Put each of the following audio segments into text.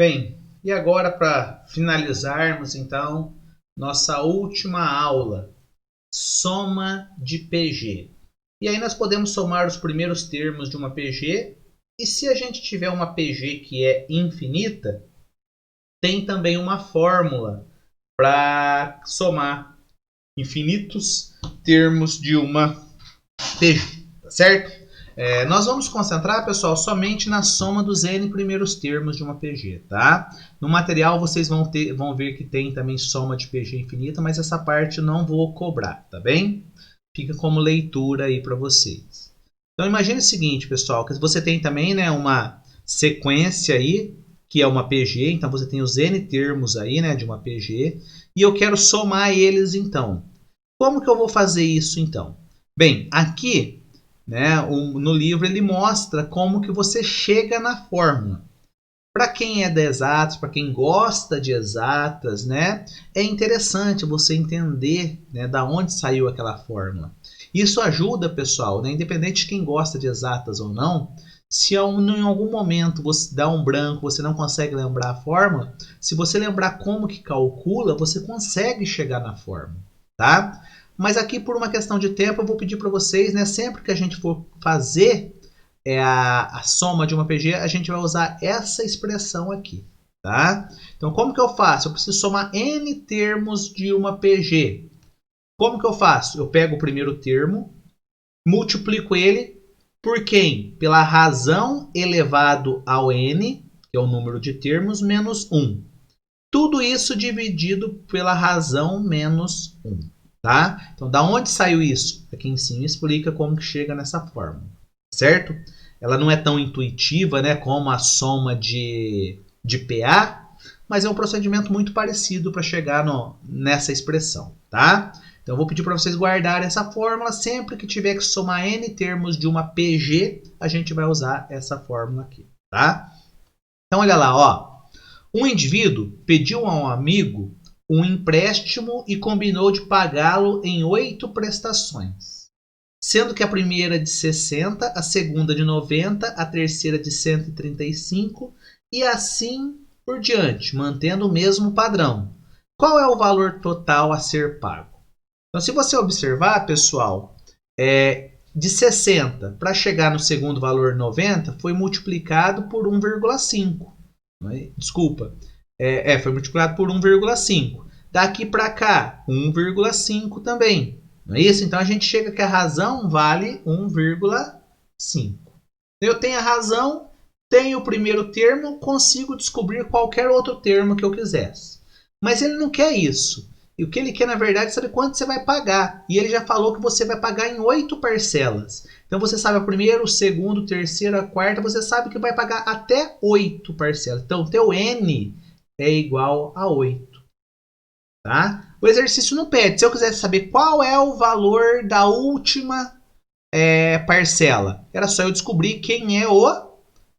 Bem, e agora para finalizarmos então nossa última aula, soma de PG. E aí nós podemos somar os primeiros termos de uma PG, e se a gente tiver uma PG que é infinita, tem também uma fórmula para somar infinitos termos de uma PG, tá certo? Nós vamos concentrar, pessoal, somente na soma dos n primeiros termos de uma PG, tá? No material vocês vão ver que tem também soma de PG infinita, mas essa parte eu não vou cobrar, tá bem? Fica como leitura aí para vocês. Então imagine o seguinte, pessoal, que você tem também, né, uma sequência aí, que é uma PG, então você tem os n termos aí, né, de uma PG, e eu quero somar eles então. Como que eu vou fazer isso então? Bem, aqui, né, no livro ele mostra como que você chega na fórmula. Para quem é de exatas, para quem gosta de exatas, né, é interessante você entender, né, da onde saiu aquela fórmula. Isso ajuda, pessoal, né, independente de quem gosta de exatas ou não, se em algum momento você dá um branco, você não consegue lembrar a fórmula, se você lembrar como que calcula, você consegue chegar na fórmula, tá? Mas aqui, por uma questão de tempo, eu vou pedir para vocês, né, sempre que a gente for fazer a soma de uma PG, a gente vai usar essa expressão aqui, tá? Então, como que eu faço? Eu preciso somar n termos de uma PG. Como que eu faço? Eu pego o primeiro termo, multiplico ele por quem? Pela razão elevado ao n, que é o número de termos, menos 1. Tudo isso dividido pela razão menos 1. Tá? Então, da onde saiu isso? Aqui em cima explica como que chega nessa fórmula, certo? Ela não é tão intuitiva, né, como a soma de PA, mas é um procedimento muito parecido para chegar nessa expressão, tá? Então, eu vou pedir para vocês guardarem essa fórmula. Sempre que tiver que somar n termos de uma PG, a gente vai usar essa fórmula aqui, tá? Então, olha lá, ó. Um indivíduo pediu a um amigo um empréstimo e combinou de pagá-lo em 8 prestações, sendo que a primeira de 60, a segunda de 90, a terceira de 135 e assim por diante, mantendo o mesmo padrão. Qual é o valor total a ser pago? Então, se você observar, pessoal, de 60 para chegar no segundo valor 90, foi multiplicado por 1,5. Desculpa, foi multiplicado por 1,5. Daqui para cá, 1,5 também. Não é isso? Então a gente chega que a razão vale 1,5. Eu tenho a razão, tenho o primeiro termo, consigo descobrir qualquer outro termo que eu quisesse. Mas ele não quer isso. E o que ele quer, na verdade, é saber quanto você vai pagar. E ele já falou que você vai pagar em 8 parcelas. Então você sabe a primeira, o segundo, o terceiro, a quarta, você sabe que vai pagar até 8 parcelas. Então o teu N é igual a 8. Tá? O exercício não pede. Se eu quisesse saber qual é o valor da última parcela, era só eu descobrir quem é o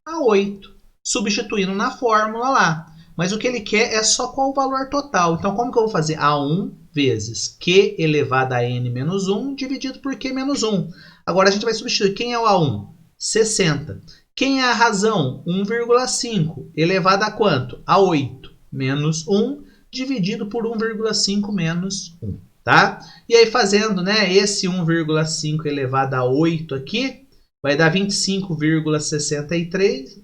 A8, substituindo na fórmula lá. Mas o que ele quer é só qual o valor total. Então, como que eu vou fazer? A1 vezes Q elevado a N menos 1 dividido por Q menos 1. Agora a gente vai substituir. Quem é o A1? 60. Quem é a razão? 1,5 elevado a quanto? A 8 menos 1 dividido por 1,5 menos 1. Tá? E aí fazendo, né, esse 1,5 elevado a 8 aqui, vai dar 25,63,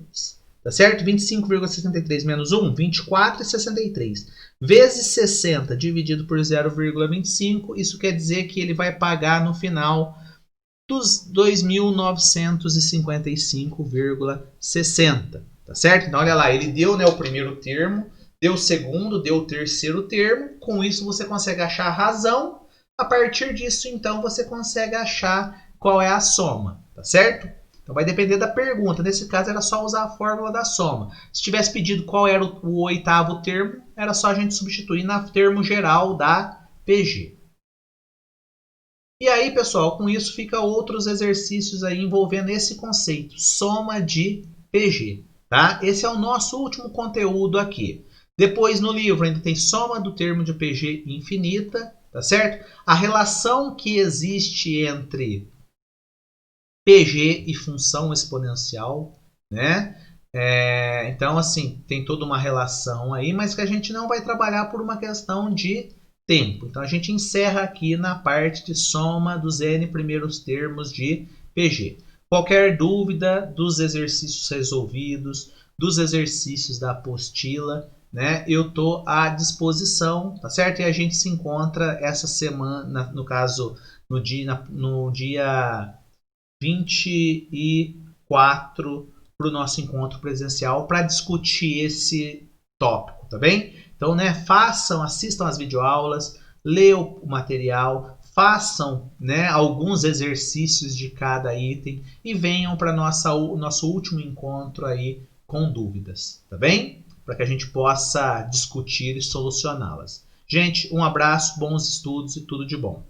tá certo? 25,63 menos 1, 24,63. Vezes 60 dividido por 0,25, isso quer dizer que ele vai pagar no final dos 2.955,60, tá certo? Então olha lá, ele deu, né, o primeiro termo, deu o segundo, deu o terceiro termo. Com isso você consegue achar a razão. A partir disso, então, você consegue achar qual é a soma, tá certo? Então vai depender da pergunta. Nesse caso era só usar a fórmula da soma. Se tivesse pedido qual era o oitavo termo, era só a gente substituir no termo geral da PG. E aí, pessoal, com isso fica outros exercícios aí envolvendo esse conceito, soma de PG, tá? Esse é o nosso último conteúdo aqui. Depois no livro ainda tem soma do termo de PG infinita, tá certo? A relação que existe entre PG e função exponencial, né? Então, assim, tem toda uma relação aí, mas que a gente não vai trabalhar por uma questão de tempo. Então, a gente encerra aqui na parte de soma dos N primeiros termos de PG. Qualquer dúvida dos exercícios resolvidos, dos exercícios da apostila, né? Eu estou à disposição, tá certo? E a gente se encontra essa semana, no caso, no dia 24 para o nosso encontro presencial para discutir esse tópico, tá bem? Então, né, assistam as videoaulas, leiam o material, façam, né, alguns exercícios de cada item e venham para o nosso último encontro aí com dúvidas, tá bem? Para que a gente possa discutir e solucioná-las. Gente, um abraço, bons estudos e tudo de bom.